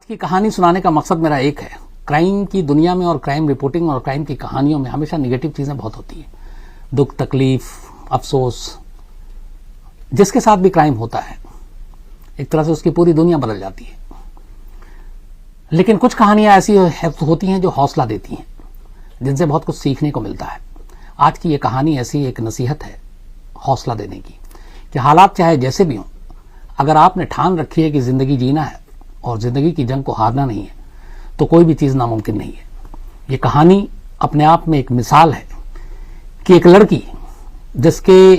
की कहानी सुनाने का मकसद मेरा एक है। क्राइम की दुनिया में और क्राइम रिपोर्टिंग और क्राइम की कहानियों में हमेशा निगेटिव चीजें बहुत होती है। दुख, तकलीफ, अफसोस। जिसके साथ भी क्राइम होता है एक तरह से उसकी पूरी दुनिया बदल जाती है। लेकिन कुछ कहानियां ऐसी होती हैं जो हौसला देती हैं, जिनसे बहुत कुछ सीखने को मिलता है। आज की ये कहानी ऐसी एक नसीहत है हौसला देने की कि हालात चाहे जैसे भी हों, अगर आपने ठान रखी है कि जिंदगी जीना है और जिंदगी की जंग को हारना नहीं है तो कोई भी चीज नामुमकिन नहीं है। ये कहानी अपने आप में एक मिसाल है कि एक लड़की जिसके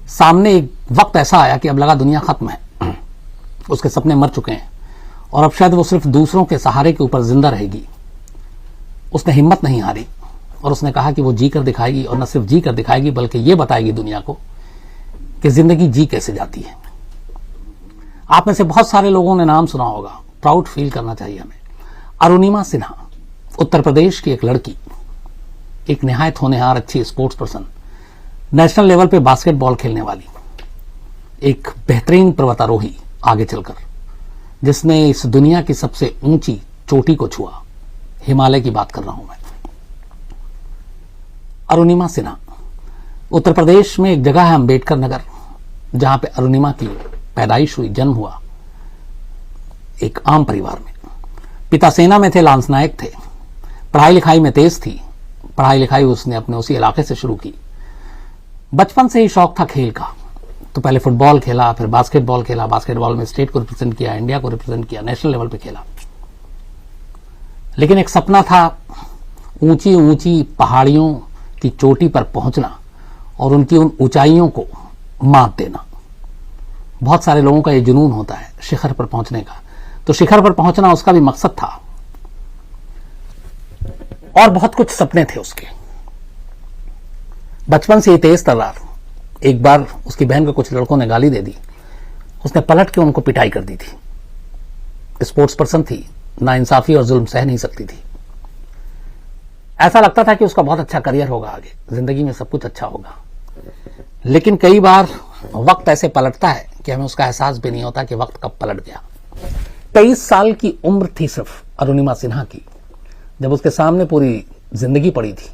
सामने एक वक्त ऐसा आया कि अब लगा दुनिया खत्म है, उसके सपने मर चुके हैं और अब शायद वो सिर्फ दूसरों के सहारे के ऊपर जिंदा रहेगी। उसने हिम्मत नहीं हारी और उसने कहा कि वो जी कर दिखाएगी, और न सिर्फ जी कर दिखाएगी बल्कि ये बताएगी दुनिया को कि जिंदगी जी कैसे जाती है। आप में से बहुत सारे लोगों ने नाम सुना होगा, प्राउड फील करना चाहिए हमें। अरुणिमा सिन्हा, उत्तर प्रदेश की एक लड़की, एक निहायत होनहार अच्छी स्पोर्ट्स पर्सन, नेशनल लेवल पे बास्केटबॉल खेलने वाली, एक बेहतरीन पर्वतारोही आगे चलकर, जिसने इस दुनिया की सबसे ऊंची चोटी को छुआ। हिमालय की बात कर रहा हूं मैं। अरुणिमा सिन्हा, उत्तर प्रदेश में एक जगह है अंबेडकर नगर, जहां पे अरुणिमा की पैदाइश हुई, जन्म हुआ एक आम परिवार में। पिता सेना में थे, लांस नायक थे, पढ़ाई लिखाई में तेज थी। पढ़ाई लिखाई उसने अपने उसी इलाके से शुरू की। बचपन से ही शौक था खेल का, तो पहले फुटबॉल खेला, फिर बास्केटबॉल खेला। बास्केटबॉल में स्टेट को रिप्रेजेंट किया, इंडिया को रिप्रेजेंट किया, नेशनल लेवल पे खेला। लेकिन एक सपना था ऊंची ऊंची पहाड़ियों की चोटी पर पहुंचना और उनकी उन ऊंचाइयों को मात देना। बहुत सारे लोगों का ये जुनून होता है शिखर पर पहुंचने का, तो शिखर पर पहुंचना उसका भी मकसद था और बहुत कुछ सपने थे उसके। बचपन से ही तेज तर्रार। एक बार उसकी बहन को कुछ लड़कों ने गाली दे दी, उसने पलट के उनको पिटाई कर दी थी। स्पोर्ट्स पर्सन थी, नाइंसाफी और जुल्म सह नहीं सकती थी। ऐसा लगता था कि उसका बहुत अच्छा करियर होगा, आगे जिंदगी में सब कुछ अच्छा होगा। लेकिन कई बार वक्त ऐसे पलटता है कि हमें उसका एहसास भी नहीं होता कि वक्त कब पलट गया। 23 साल की उम्र थी सिर्फ अरुणिमा सिन्हा की, जब उसके सामने पूरी जिंदगी पड़ी थी।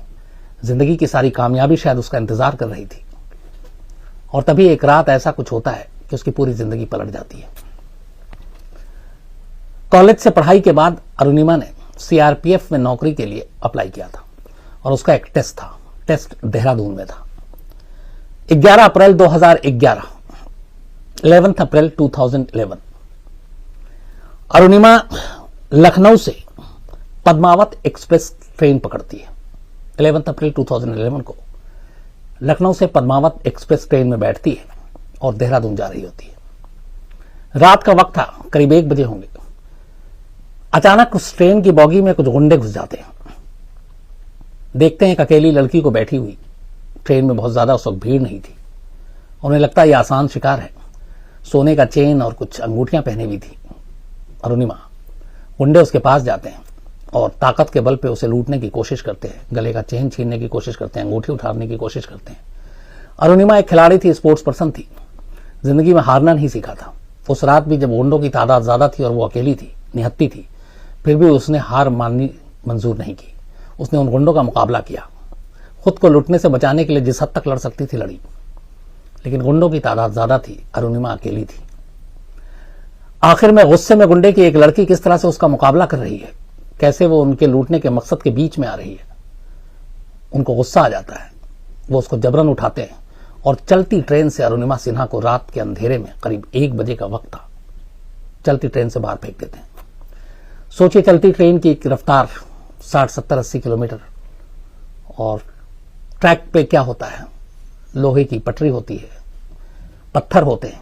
जिंदगी की सारी कामयाबी शायद उसका इंतजार कर रही थी, और तभी एक रात ऐसा कुछ होता है कि उसकी पूरी जिंदगी पलट जाती है। कॉलेज से पढ़ाई के बाद अरुणिमा ने सीआरपीएफ में नौकरी के लिए अप्लाई किया था, और उसका एक टेस्ट था। टेस्ट देहरादून में था। 11 अप्रैल 2011, 11 अप्रैल 2011, अरुणिमा लखनऊ से पद्मावत एक्सप्रेस ट्रेन पकड़ती है। 11 अप्रैल 2011 को लखनऊ से पद्मावत एक्सप्रेस ट्रेन में बैठती है और देहरादून जा रही होती है। रात का वक्त था, करीब 1 बजे होंगे। अचानक उस ट्रेन की बॉगी में कुछ गुंडे घुस जाते हैं। देखते हैं एक अकेली लड़की को बैठी हुई। ट्रेन में बहुत ज्यादा उस वक्त भीड़ नहीं थी। उन्हें लगता है ये आसान शिकार है। सोने का चेन और कुछ अंगूठियां पहनी हुई थी अरुणिमा। गुंडे उसके पास जाते हैं और ताकत के बल पे उसे लूटने की कोशिश करते हैं। गले का चेन छीनने की कोशिश करते हैं, अंगूठी उठाने की कोशिश करते हैं। अरुणिमा एक खिलाड़ी थी, स्पोर्ट्स पर्सन थी, जिंदगी में हारना नहीं सीखा था। उस रात भी जब गुंडों की तादाद ज्यादा थी और वो अकेली थी, निहत्ती थी, फिर भी उसने हार माननी मंजूर नहीं की। उसने उन गुंडों का मुकाबला किया। खुद को लुटने से बचाने के लिए जिस हद तक लड़ सकती थी लड़ी, लेकिन गुंडों की तादाद ज्यादा थी, अरुणिमा अकेली थी। आखिर में गुस्से में गुंडे की एक लड़की किस तरह से उसका मुकाबला कर रही है, कैसे वो उनके लूटने के मकसद के बीच में आ रही है, उनको गुस्सा आ जाता है। वो उसको जबरन उठाते हैं और चलती ट्रेन से अरुणिमा सिन्हा को रात के अंधेरे में, करीब 1 बजे का वक्त था, चलती ट्रेन से बाहर फेंक देते हैं। सोचिए, चलती ट्रेन की रफ्तार 60, 70, 80 किलोमीटर, और ट्रैक पे क्या होता है, लोहे की पटरी होती है, पत्थर होते हैं।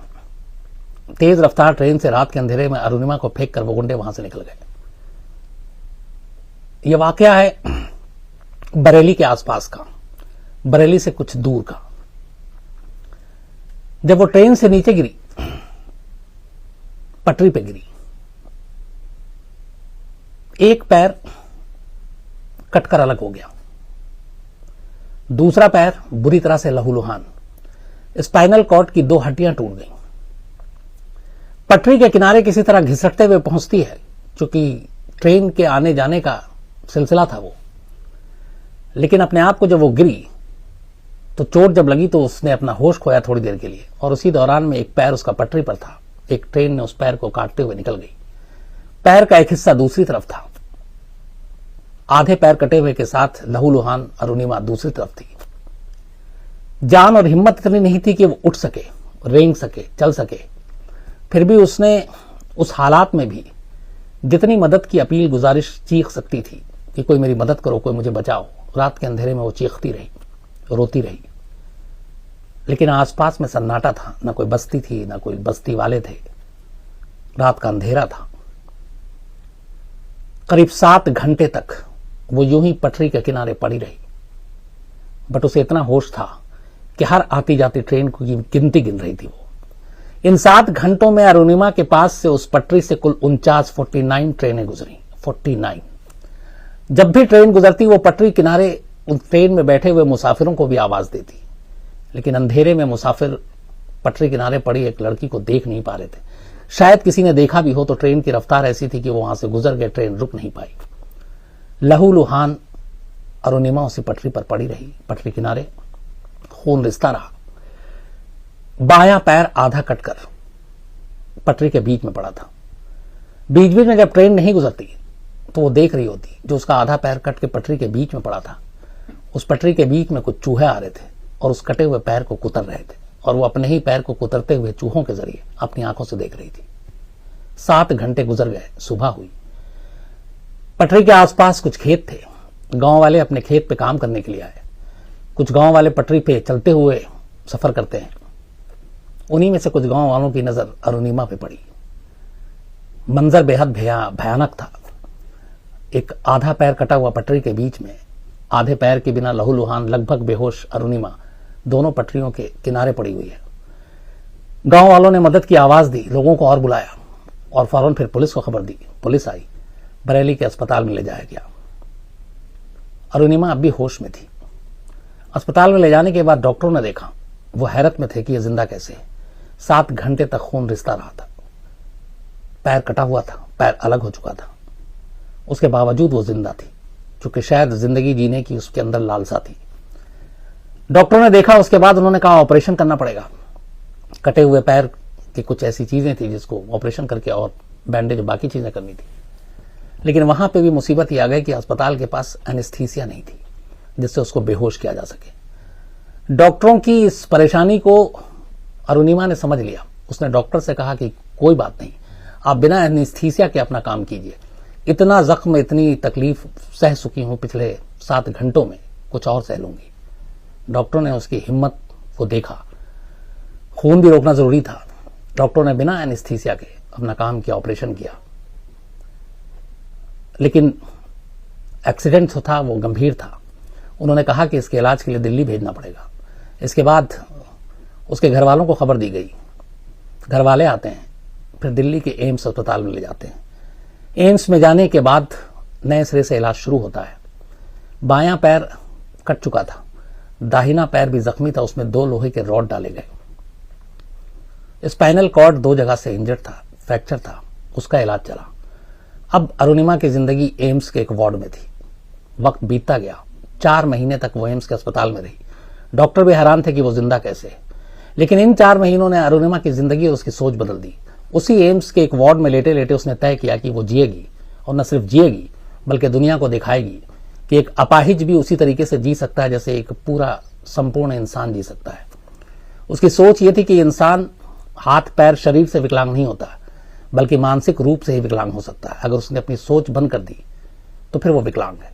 तेज रफ्तार ट्रेन से रात के अंधेरे में अरुणिमा को फेंक कर वो गुंडे वहां से निकल गए। यह वाकया है बरेली के आसपास का, बरेली से कुछ दूर का। जब वो ट्रेन से नीचे गिरी, पटरी पे गिरी, एक पैर कटकर अलग हो गया, दूसरा पैर बुरी तरह से लहूलुहान, स्पाइनल कॉर्ड की 2 हड्डियां टूट गईं। पटरी के किनारे किसी तरह घिसटते हुए पहुंचती है, चूंकि ट्रेन के आने जाने का सिलसिला था वो। लेकिन अपने आप को जब वो गिरी तो चोट जब लगी तो उसने अपना होश खोया थोड़ी देर के लिए, और उसी दौरान में एक पैर उसका पटरी पर था। एक ट्रेन ने उस पैर को काटते हुए निकल गई। पैर का एक हिस्सा दूसरी तरफ था। आधे पैर कटे हुए के साथ लहूलुहान अरुणिमा दूसरी तरफ थी। जान और हिम्मत इतनी नहीं थी कि वो उठ सके, रेंग सके, चल सके। फिर भी उसने उस हालात में भी जितनी मदद की अपील, गुजारिश चीख सकती थी कि कोई मेरी मदद करो, कोई मुझे बचाओ, रात के अंधेरे में वो चीखती रही, रोती रही। लेकिन आसपास में सन्नाटा था, ना कोई बस्ती थी, ना कोई बस्ती वाले थे। रात का अंधेरा था। करीब 7 घंटे तक वो यूं ही पटरी के किनारे पड़ी रही। बट उसे इतना होश था कि हर आती जाती ट्रेन की गिनती गिन रही थी वो। इन 7 घंटों में अरुणिमा के पास से उस पटरी से कुल 49 ट्रेनें गुजरी। 49। जब भी ट्रेन गुजरती वो पटरी किनारे उन ट्रेन में बैठे हुए मुसाफिरों को भी आवाज देती। लेकिन अंधेरे में मुसाफिर पटरी किनारे पड़ी एक लड़की को देख नहीं पा रहे थे। शायद किसी ने देखा भी हो तो ट्रेन की रफ्तार ऐसी थी कि वो वहां से गुजर गए, ट्रेन रुक नहीं पाई। लहूलुहान अरुणिमा उसी पटरी पर पड़ी रही, पटरी किनारे। खून रिसता रहा। बायां पैर आधा कटकर पटरी के बीच में पड़ा था। बीच बीच में जब ट्रेन नहीं गुजरती तो वो देख रही होती जो उसका आधा पैर कट के पटरी के बीच में पड़ा था। उस पटरी के बीच में कुछ चूहे आ रहे थे और उस कटे हुए पैर को कुतर रहे थे, और वो अपने ही पैर को कुतरते हुए चूहों के जरिए अपनी आंखों से देख रही थी। 7 घंटे गुजर गए। सुबह हुई। पटरी के आसपास कुछ खेत थे। गांव वाले अपने खेत पे काम करने के लिए आए। कुछ गांव वाले पटरी पे चलते हुए सफर करते हैं। उन्हीं में से कुछ गांव वालों की नजर अरुणिमा पे पड़ी। मंजर बेहद भयानक था। एक आधा पैर कटा हुआ पटरी के बीच में, आधे पैर के बिना लहूलुहान लगभग बेहोश अरुणिमा दोनों पटरियों के किनारे पड़ी हुई है। गांव वालों ने मदद की आवाज दी, लोगों को और बुलाया और फौरन फिर पुलिस को खबर दी। पुलिस आई, बरेली के अस्पताल में ले जाया गया। अरुणिमा अब भी होश में थी। अस्पताल में ले जाने के बाद डॉक्टरों ने देखा, वो हैरत में थे कि यह जिंदा कैसे है। 7 घंटे तक खून रिसता रहा था। पैर कटा हुआ था, पैर अलग हो चुका था। उसके बावजूद वो जिंदा थी, क्योंकि शायद जिंदगी जीने की उसके अंदर लालसा थी। डॉक्टरों ने देखा, उसके बाद उन्होंने कहा ऑपरेशन करना पड़ेगा। कटे हुए पैर की कुछ ऐसी चीजें थी जिसको ऑपरेशन करके और बैंडेज बाकी चीजें करनी थी। लेकिन वहां पे भी मुसीबत ये आ गई कि अस्पताल के पास एनेस्थीसिया नहीं थी जिससे उसको बेहोश किया जा सके। डॉक्टरों की इस परेशानी को अरुणिमा ने समझ लिया। उसने डॉक्टर से कहा कि कोई बात नहीं, आप बिना एनेस्थीसिया के अपना काम कीजिए। इतना जख्म, इतनी तकलीफ सह चुकी हूं पिछले 7 घंटों में, कुछ और सह लूंगी। डॉक्टरों ने उसकी हिम्मत को देखा। खून भी रोकना जरूरी था। डॉक्टरों ने बिना एनेस्थीसिया के अपना काम किया, ऑपरेशन किया। लेकिन एक्सीडेंट जो था वो गंभीर था। उन्होंने कहा कि इसके इलाज के लिए दिल्ली भेजना पड़ेगा। इसके बाद उसके घर वालों को खबर दी गई। घर वाले आते हैं, फिर दिल्ली के एम्स अस्पताल में ले जाते हैं। एम्स में जाने के बाद नए सिरे से इलाज शुरू होता है। बायां पैर कट चुका था, दाहिना पैर भी जख्मी था, उसमें 2 लोहे के रॉड डाले गए। स्पाइनल कॉर्ड 2 जगह से इंजर्ड था, फ्रैक्चर था, उसका इलाज चला। अब अरुणिमा की जिंदगी एम्स के एक वार्ड में थी। वक्त बीतता गया। 4 महीने तक वो एम्स के अस्पताल में रही। डॉक्टर भी हैरान थे कि वो जिंदा कैसे है। लेकिन इन 4 महीनों ने अरुणिमा की जिंदगी और उसकी सोच बदल दी। उसी एम्स के एक वार्ड में लेटे लेटे उसने तय किया कि वो जिएगी, और न सिर्फ जिएगी बल्कि दुनिया को दिखाएगी कि एक अपाहिज भी उसी तरीके से जी सकता है जैसे एक पूरा संपूर्ण इंसान जी सकता है। उसकी सोच ये थी कि इंसान हाथ पैर शरीर से विकलांग नहीं होता, बल्कि मानसिक रूप से ही विकलांग हो सकता है। अगर उसने अपनी सोच बंद कर दी तो फिर वो विकलांग है।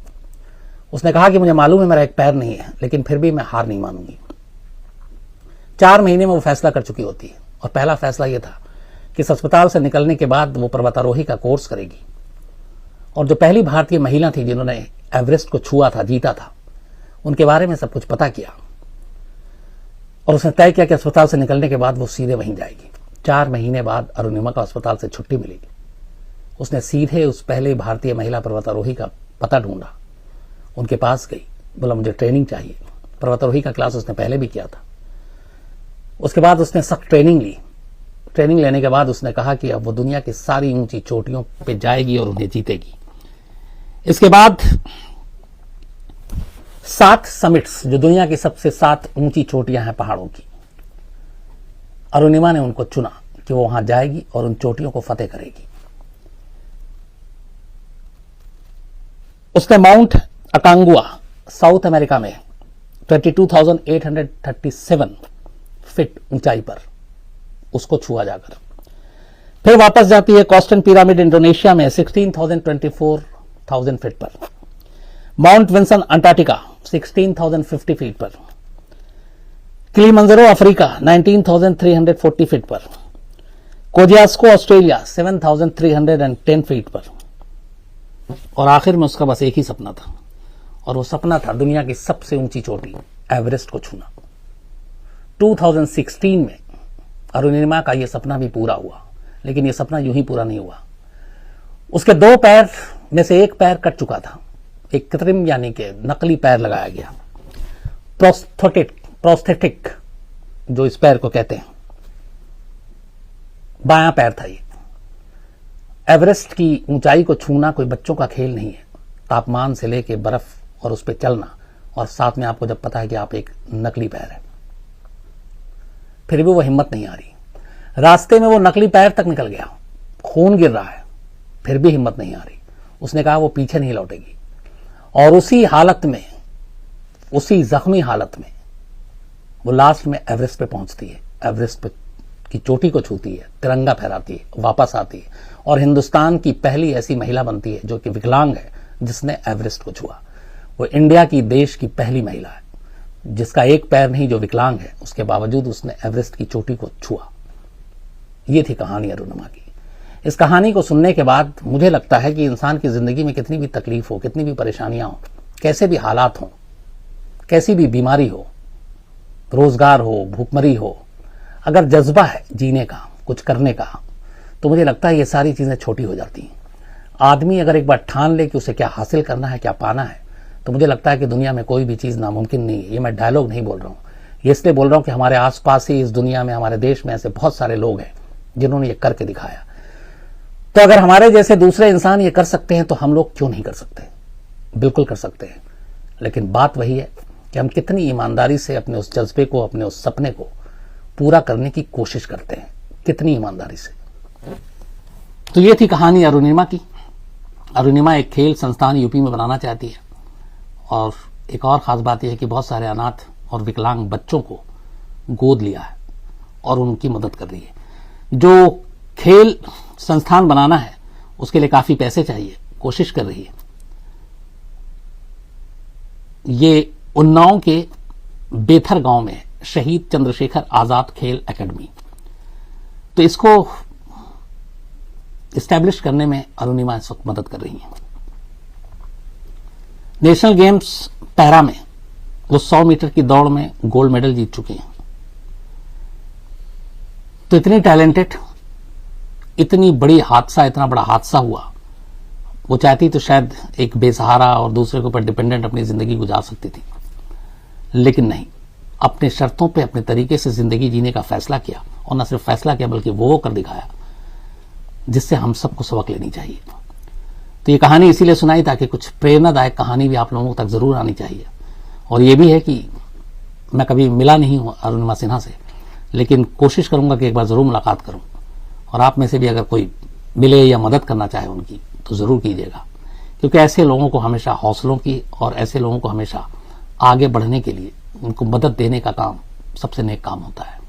उसने कहा कि मुझे मालूम है मेरा एक पैर नहीं है, लेकिन फिर भी मैं हार नहीं मानूंगी। 4 महीने में वो फैसला कर चुकी होती है, और पहला फैसला यह था कि इस अस्पताल से निकलने के बाद वो पर्वतारोही का कोर्स करेगी। और जो पहली भारतीय महिला थी जिन्होंने एवरेस्ट को छुआ था, जीता था, उनके बारे में सब कुछ पता किया। और उसने तय किया कि अस्पताल से निकलने के बाद वो सीधे वहीं जाएगी। 4 महीने बाद अरुणिमा को अस्पताल से छुट्टी मिली। उसने सीधे उस पहले भारतीय महिला पर्वतारोही का पता ढूंढा, उनके पास गई, बोला मुझे ट्रेनिंग चाहिए। पर्वतारोही का क्लास उसने पहले भी किया था। उसके बाद उसने सख्त ट्रेनिंग ली। ट्रेनिंग लेने के बाद उसने कहा कि अब वो दुनिया की सारी ऊंची चोटियों पे जाएगी और उन्हें जीतेगी। इसके बाद 7 समिट्स, जो दुनिया की सबसे 7 ऊंची चोटियां हैं पहाड़ों की, अरुणिमा ने उनको चुना कि वो वहां जाएगी और उन चोटियों को फतेह करेगी। उसने माउंट अकांगुआ साउथ अमेरिका में 22,837 फीट ऊंचाई पर उसको छुआ जाकर। फिर वापस जाती है कॉस्टन पिरामिड इंडोनेशिया में 16,024,000 फीट पर, माउंट विंसन अंटार्कटिका 16,050 फीट पर, किलिमंजारो अफ्रीका 19,340 फीट पर, कोजियास्को ऑस्ट्रेलिया 7,310 फीट पर, और आखिर में उसका बस एक ही सपना था, और वो सपना था दुनिया की सबसे ऊंची चोटी एवरेस्ट को छूना। 2016 में अरुणिमा का यह सपना भी पूरा हुआ, लेकिन यह सपना यूं ही पूरा नहीं हुआ। उसके 2 पैर में से एक पैर कट चुका था, एक कृत्रिम यानी कि नकली पैर लगाया गया, प्रोस्थेटिक जो इस पैर को कहते हैं, बायां पैर था ये। एवरेस्ट की ऊंचाई को छूना कोई बच्चों का खेल नहीं है। तापमान से लेके बर्फ और उस पर चलना, और साथ में आपको जब पता है कि आप एक नकली पैर है, फिर भी वो हिम्मत नहीं आ रही। रास्ते में वो नकली पैर तक निकल गया, खून गिर रहा है, फिर भी हिम्मत नहीं आ रही। उसने कहा वो पीछे नहीं लौटेगी, और उसी हालत में, उसी जख्मी हालत में वो लास्ट में एवरेस्ट पे पहुंचती है, एवरेस्ट पे की चोटी को छूती है, तिरंगा फहराती है, वापस आती है, और हिंदुस्तान की पहली ऐसी महिला बनती है जो कि विकलांग है, जिसने एवरेस्ट को छुआ। वो इंडिया की देश की पहली महिला है जिसका एक पैर नहीं, जो विकलांग है, उसके बावजूद उसने एवरेस्ट की चोटी को छुआ। ये थी कहानी अरुणिमा की। इस कहानी को सुनने के बाद मुझे लगता है कि इंसान की जिंदगी में कितनी भी तकलीफ हो, कितनी भी परेशानियां हो, कैसे भी हालात हो, कैसी भी बीमारी हो, रोजगार हो, भूखमरी हो, अगर जज्बा है जीने का, कुछ करने का, तो मुझे लगता है ये सारी चीजें छोटी हो जाती हैं। आदमी अगर एक बार ठान ले कि उसे क्या हासिल करना है, क्या पाना है, तो मुझे लगता है कि दुनिया में कोई भी चीज नामुमकिन नहीं है। ये मैं डायलॉग नहीं बोल रहा हूं, ये इसलिए बोल रहा हूं कि हमारे आसपास ही इस दुनिया में, हमारे देश में ऐसे बहुत सारे लोग हैं जिन्होंने ये करके दिखाया। तो अगर हमारे जैसे दूसरे इंसान ये कर सकते हैं तो हम लोग क्यों नहीं कर सकते? बिल्कुल कर सकते हैं। लेकिन बात वही है कि हम कितनी ईमानदारी से अपने उस जज्बे को, अपने उस सपने को पूरा करने की कोशिश करते हैं, कितनी ईमानदारी से। तो ये थी कहानी अरुणिमा की। अरुणिमा एक खेल संस्थान यूपी में बनाना चाहती है, और एक और खास बात यह है कि बहुत सारे अनाथ और विकलांग बच्चों को गोद लिया है और उनकी मदद कर रही है। जो खेल संस्थान बनाना है उसके लिए काफी पैसे चाहिए, कोशिश कर रही है। ये उन्नाव के बेथर गांव में शहीद चंद्रशेखर आजाद खेल एकेडमी, तो इसको इस्टेब्लिश करने में अरुणिमा इस वक्त मदद कर रही हैं। नेशनल गेम्स पैरा में वो 100 मीटर की दौड़ में गोल्ड मेडल जीत चुके हैं। तो इतनी टैलेंटेड, इतनी बड़ी हादसा, इतना बड़ा हादसा हुआ, वो चाहती तो शायद एक बेसहारा और दूसरे के ऊपर डिपेंडेंट अपनी जिंदगी गुजार सकती थी, लेकिन नहीं, अपने शर्तों पे, अपने तरीके से जिंदगी जीने का फैसला किया, और न सिर्फ फैसला किया बल्कि वो कर दिखाया जिससे हम सबको सबक लेनी चाहिए। तो ये कहानी इसीलिए सुनाई ताकि कुछ प्रेरणादायक कहानी भी आप लोगों तक जरूर आनी चाहिए। और ये भी है कि मैं कभी मिला नहीं हूं अरुणिमा सिन्हा से, लेकिन कोशिश करूंगा कि एक बार जरूर मुलाकात करूं, और आप में से भी अगर कोई मिले या मदद करना चाहे उनकी, तो जरूर कीजिएगा, क्योंकि ऐसे लोगों को हमेशा हौसलों की, और ऐसे लोगों को हमेशा आगे बढ़ने के लिए उनको मदद देने का काम सबसे नेक काम होता है।